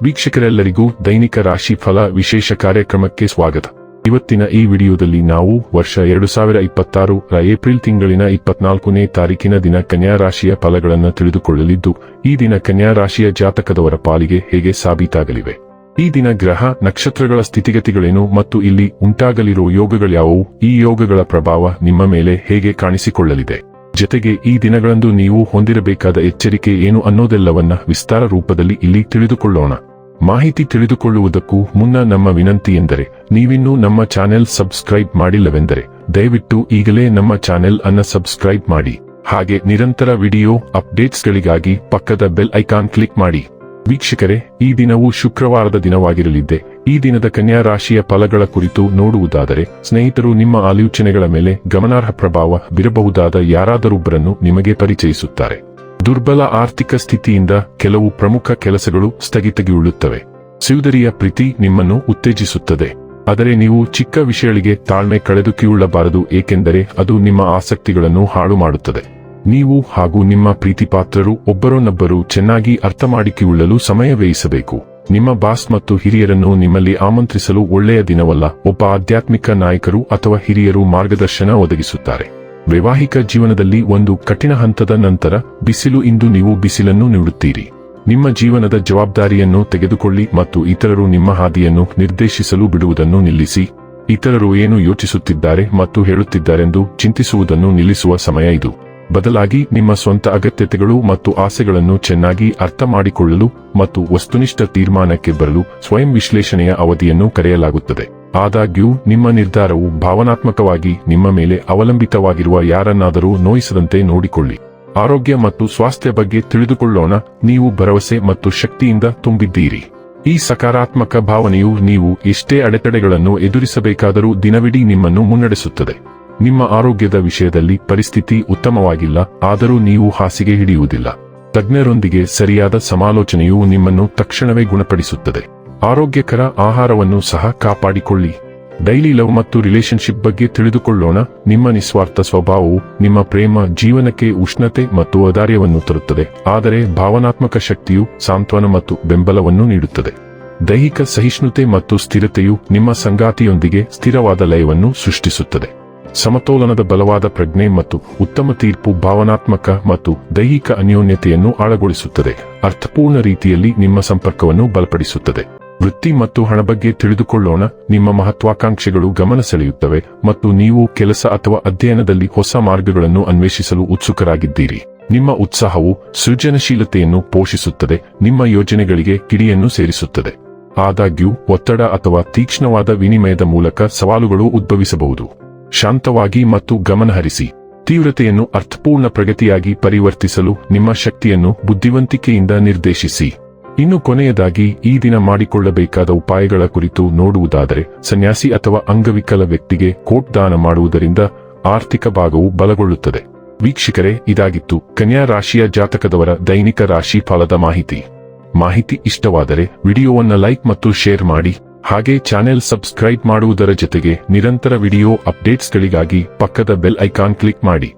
ವೀಕ್ಷಕರೆಲ್ಲರಿಗೂ ದೈನಿಕ ರಾಶಿ ಫಲ ವಿಶೇಷ ಕಾರ್ಯಕ್ರಮಕ್ಕೆ ಸ್ವಾಗತ. ಇವತ್ತಿನ ಈ ವಿಡಿಯೋದಲ್ಲಿ ನಾವು ವರ್ಷ 2026 ರ ಏಪ್ರಿಲ್ ತಿಂಗಳಿನ 24ನೇ ತಾರೀಕಿನ ದಿನ ಕನ್ಯಾ ರಾಶಿಯ ಫಲಗಳನ್ನು ತಿಳಿದುಕೊಳ್ಳಲಿದ್ದು, ಈ ದಿನ ಕನ್ಯಾ ರಾಶಿಯ ಜಾತಕದವರ ಪಾಲಿಗೆ ಹೇಗೆ ಸಾಬೀತಾಗಲಿವೆ, ಈ ದಿನ ಗ್ರಹ ನಕ್ಷತ್ರಗಳ ಸ್ಥಿತಿಗತಿಗಳೇನು ಮತ್ತು ಇಲ್ಲಿ ಉಂಟಾಗಲಿರುವ ಯೋಗಗಳ್ಯಾವುವು, ಈ ಯೋಗಗಳ ಪ್ರಭಾವ ನಿಮ್ಮ ಮೇಲೆ ಹೇಗೆ ಕಾಣಿಸಿಕೊಳ್ಳಲಿದೆ, ಜೊತೆಗೆ ಈ ದಿನಗಳಂದು ನೀವು ಹೊಂದಿರಬೇಕಾದ ಎಚ್ಚರಿಕೆ ಏನು ಅನ್ನೋದೆಲ್ಲವನ್ನ ವಿಸ್ತಾರ ರೂಪದಲ್ಲಿ ಇಲ್ಲಿ ತಿಳಿದುಕೊಳ್ಳೋಣ. ಮಾಹಿತಿ ತಿಳಿದುಕೊಳ್ಳುವುದಕ್ಕೂ ಮುನ್ನ ನಮ್ಮ ವಿನಂತಿ ಎಂದರೆ, ನೀವಿನ್ನೂ ನಮ್ಮ ಚಾನೆಲ್ ಸಬ್ಸ್ಕ್ರೈಬ್ ಮಾಡಿಲ್ಲವೆಂದರೆ ದಯವಿಟ್ಟು ಈಗಲೇ ನಮ್ಮ ಚಾನೆಲ್ ಅನ್ನು ಸಬ್ಸ್ಕ್ರೈಬ್ ಮಾಡಿ. ಹಾಗೆ ನಿರಂತರ ವಿಡಿಯೋ ಅಪ್ಡೇಟ್ಸ್ಗಳಿಗಾಗಿ ಪಕ್ಕದ ಬೆಲ್ ಐಕಾನ್ ಕ್ಲಿಕ್ ಮಾಡಿ. ವೀಕ್ಷಕರೇ, ಈ ದಿನವು ಶುಕ್ರವಾರದ ದಿನವಾಗಿರಲಿದ್ದೆ. ಈ ದಿನದ ಕನ್ಯಾ ರಾಶಿಯ ಫಲಗಳ ಕುರಿತು ನೋಡುವುದಾದರೆ, ಸ್ನೇಹಿತರು ನಿಮ್ಮ ಆಲೋಚನೆಗಳ ಮೇಲೆ ಗಮನಾರ್ಹ ಪ್ರಭಾವ ಬೀರಬಹುದಾದ ಯಾರಾದರೊಬ್ಬರನ್ನು ನಿಮಗೆ ಪರಿಚಯಿಸುತ್ತಾರೆ. ದುರ್ಬಲ ಆರ್ಥಿಕ ಸ್ಥಿತಿಯಿಂದ ಕೆಲವು ಪ್ರಮುಖ ಕೆಲಸಗಳು ಸ್ಥಗಿತಗೊಳ್ಳುತ್ತವೆ. ಸಹೋದರಿಯ ಪ್ರೀತಿ ನಿಮ್ಮನ್ನು ಉತ್ತೇಜಿಸುತ್ತದೆ. ಆದರೆ ನೀವು ಚಿಕ್ಕ ವಿಷಯಗಳಿಗೆ ತಾಳ್ಮೆ ಕಳೆದುಕೊಳ್ಳಬಾರದು, ಏಕೆಂದರೆ ಅದು ನಿಮ್ಮ ಆಸಕ್ತಿಗಳನ್ನು ಹಾಳು ಮಾಡುತ್ತದೆ. ನೀವು ಹಾಗೂ ನಿಮ್ಮ ಪ್ರೀತಿಪಾತ್ರರು ಒಬ್ಬರನ್ನೊಬ್ಬರು ಚೆನ್ನಾಗಿ ಅರ್ಥಮಾಡಿಕೊಳ್ಳಲು ಸಮಯ ವ್ಯಯಿಸಬೇಕು. ನಿಮ್ಮ ಬಾಸ್ ಮತ್ತು ಹಿರಿಯರನ್ನು ನಿಮ್ಮಲ್ಲಿ ಆಮಂತ್ರಿಸಲು ಒಳ್ಳೆಯ ದಿನವಲ್ಲ. ಒಬ್ಬ ಆಧ್ಯಾತ್ಮಿಕ ನಾಯಕರು ಅಥವಾ ಹಿರಿಯರು ಮಾರ್ಗದರ್ಶನ ಒದಗಿಸುತ್ತಾರೆ. ವೈವಾಹಿಕ ಜೀವನದಲ್ಲಿ ಒಂದು ಕಠಿಣ ಹಂತದ ನಂತರ ಬಿಸಿಲು, ಇಂದು ನೀವು ಬಿಸಿಲನ್ನು ನೀಡುತ್ತೀರಿ. ನಿಮ್ಮ ಜೀವನದ ಜವಾಬ್ದಾರಿಯನ್ನು ತೆಗೆದುಕೊಳ್ಳಿ ಮತ್ತು ಇತರರು ನಿಮ್ಮ ಹಾದಿಯನ್ನು ನಿರ್ದೇಶಿಸಲು ಬಿಡುವುದನ್ನು ನಿಲ್ಲಿಸಿ. ಇತರರು ಏನು ಯೋಚಿಸುತ್ತಿದ್ದಾರೆ ಮತ್ತು ಹೇಳುತ್ತಿದ್ದಾರೆಂದು ಚಿಂತಿಸುವುದನ್ನು ನಿಲ್ಲಿಸುವ ಸಮಯ ಇದು. ಬದಲಾಗಿ ನಿಮ್ಮ ಸ್ವಂತ ಅಗತ್ಯತೆಗಳು ಮತ್ತು ಆಸೆಗಳನ್ನು ಚೆನ್ನಾಗಿ ಅರ್ಥ ಮಾಡಿಕೊಳ್ಳಲು ಮತ್ತು ವಸ್ತುನಿಷ್ಠ ತೀರ್ಮಾನಕ್ಕೆ ಬರಲು ಸ್ವಯಂ ವಿಶ್ಲೇಷಣೆಯ ಅವಧಿಯನ್ನು ಕರೆಯಲಾಗುತ್ತದೆ. ಆದಾಗ್ಯೂ ನಿಮ್ಮ ನಿರ್ಧಾರವು ಭಾವನಾತ್ಮಕವಾಗಿ ನಿಮ್ಮ ಮೇಲೆ ಅವಲಂಬಿತವಾಗಿರುವ ಯಾರನ್ನಾದರೂ ನೋಯಿಸದಂತೆ ನೋಡಿಕೊಳ್ಳಿ. ಆರೋಗ್ಯ ಮತ್ತು ಸ್ವಾಸ್ಥ್ಯ ಬಗ್ಗೆ ತಿಳಿದುಕೊಳ್ಳೋಣ. ನೀವು ಭರವಸೆ ಮತ್ತು ಶಕ್ತಿಯಿಂದ ತುಂಬಿದ್ದೀರಿ. ಈ ಸಕಾರಾತ್ಮಕ ಭಾವನೆಯು ನೀವು ಎಷ್ಟೇ ಅಡೆತಡೆಗಳನ್ನು ಎದುರಿಸಬೇಕಾದರೂ ದಿನವಿಡೀ ನಿಮ್ಮನ್ನು ಮುನ್ನಡೆಸುತ್ತದೆ. ನಿಮ್ಮ ಆರೋಗ್ಯದ ವಿಷಯದಲ್ಲಿ ಪರಿಸ್ಥಿತಿ ಉತ್ತಮವಾಗಿಲ್ಲ, ಆದರೂ ನೀವು ಹಾಸಿಗೆ ಹಿಡಿಯುವುದಿಲ್ಲ. ತಜ್ಞರೊಂದಿಗೆ ಸರಿಯಾದ ಸಮಾಲೋಚನೆಯು ನಿಮ್ಮನ್ನು ತಕ್ಷಣವೇ ಗುಣಪಡಿಸುತ್ತದೆ. ಆರೋಗ್ಯಕರ ಆಹಾರವನ್ನು ಸಹ ಕಾಪಾಡಿಕೊಳ್ಳಿ. ಡೈಲಿ ಲವ್ ಮತ್ತು ರಿಲೇಶನ್ಶಿಪ್ ಬಗ್ಗೆ ತಿಳಿದುಕೊಳ್ಳೋಣ. ನಿಮ್ಮ ನಿಸ್ವಾರ್ಥ ಸ್ವಭಾವವು ನಿಮ್ಮ ಪ್ರೇಮ ಜೀವನಕ್ಕೆ ಉಷ್ಣತೆ ಮತ್ತು ಔದಾರ್ಯವನ್ನು ತರುತ್ತದೆ, ಆದರೆ ಭಾವನಾತ್ಮಕ ಶಕ್ತಿಯು ಸಾಂತ್ವನ ಮತ್ತು ಬೆಂಬಲವನ್ನು ನೀಡುತ್ತದೆ. ದೈಹಿಕ ಸಹಿಷ್ಣುತೆ ಮತ್ತು ಸ್ಥಿರತೆಯು ನಿಮ್ಮ ಸಂಗಾತಿಯೊಂದಿಗೆ ಸ್ಥಿರವಾದ ಲಯವನ್ನು ಸೃಷ್ಟಿಸುತ್ತದೆ. ಸಮತೋಲನದ ಬಲವಾದ ಪ್ರಜ್ಞೆ ಮತ್ತು ಉತ್ತಮ ತೀರ್ಪು ಭಾವನಾತ್ಮಕ ಮತ್ತು ದೈಹಿಕ ಅನ್ಯೋನ್ಯತೆಯನ್ನು ಆಳಗೊಳಿಸುತ್ತದೆ. ಅರ್ಥಪೂರ್ಣ ರೀತಿಯಲ್ಲಿ ನಿಮ್ಮ ಸಂಪರ್ಕವನ್ನು ಬಲಪಡಿಸುತ್ತದೆ. ವೃತ್ತಿ ಮತ್ತು ಹಣ ಬಗ್ಗೆ ತಿಳಿದುಕೊಳ್ಳೋಣ. ನಿಮ್ಮ ಮಹತ್ವಾಕಾಂಕ್ಷೆಗಳು ಗಮನ ಸೆಳೆಯುತ್ತವೆ ಮತ್ತು ನೀವು ಕೆಲಸ ಅಥವಾ ಅಧ್ಯಯನದಲ್ಲಿ ಹೊಸ ಮಾರ್ಗಗಳನ್ನು ಅನ್ವೇಷಿಸಲು ಉತ್ಸುಕರಾಗಿದ್ದೀರಿ. ನಿಮ್ಮ ಉತ್ಸಾಹವು ಸೃಜನಶೀಲತೆಯನ್ನು ಪೋಷಿಸುತ್ತದೆ, ನಿಮ್ಮ ಯೋಜನೆಗಳಿಗೆ ಕಿಡಿಯನ್ನು ಸೇರಿಸುತ್ತದೆ. ಆದಾಗ್ಯೂ ಒತ್ತಡ ಅಥವಾ ತೀಕ್ಷ್ಣವಾದ ವಿನಿಮಯದ ಮೂಲಕ ಸವಾಲುಗಳು ಉದ್ಭವಿಸಬಹುದು. ಶಾಂತವಾಗಿ ಮತ್ತು ಗಮನಹರಿಸಿ. ತೀವ್ರತೆಯನ್ನು ಅರ್ಥಪೂರ್ಣ ಪ್ರಗತಿಯಾಗಿ ಪರಿವರ್ತಿಸಲು ನಿಮ್ಮ ಶಕ್ತಿಯನ್ನು ಬುದ್ಧಿವಂತಿಕೆಯಿಂದ ನಿರ್ದೇಶಿಸಿ. ಇನ್ನು ಕೊನೆಯದಾಗಿ, ಈ ದಿನ ಮಾಡಿಕೊಳ್ಳಬೇಕಾದ ಉಪಾಯಗಳ ಕುರಿತು ನೋಡುವುದಾದರೆ, ಸನ್ಯಾಸಿ ಅಥವಾ ಅಂಗವಿಕಲ ವ್ಯಕ್ತಿಗೆ ಕೋಟ್ ದಾನ ಮಾಡುವುದರಿಂದ ಆರ್ಥಿಕ ಭಾಗವು ಬಲಗೊಳ್ಳುತ್ತದೆ. ವೀಕ್ಷಕರೇ, ಇದಾಗಿತ್ತು ಕನ್ಯಾ ರಾಶಿಯ ಜಾತಕದವರ ದೈನಿಕ ರಾಶಿ ಫಲದ ಮಾಹಿತಿ ಇಷ್ಟವಾದರೆ ವಿಡಿಯೋವನ್ನು ಲೈಕ್ ಮತ್ತು ಶೇರ್ ಮಾಡಿ. ಹಾಗೆ ಚಾನೆಲ್ ಸಬ್ಸ್ಕ್ರೈಬ್ ಮಾಡುವುದರ ಜೊತೆಗೆ ನಿರಂತರ ವಿಡಿಯೋ ಅಪ್ಡೇಟ್ಸ್ಗಳಿಗಾಗಿ ಪಕ್ಕದ ಬೆಲ್ ಐಕಾನ್ ಕ್ಲಿಕ್ ಮಾಡಿ.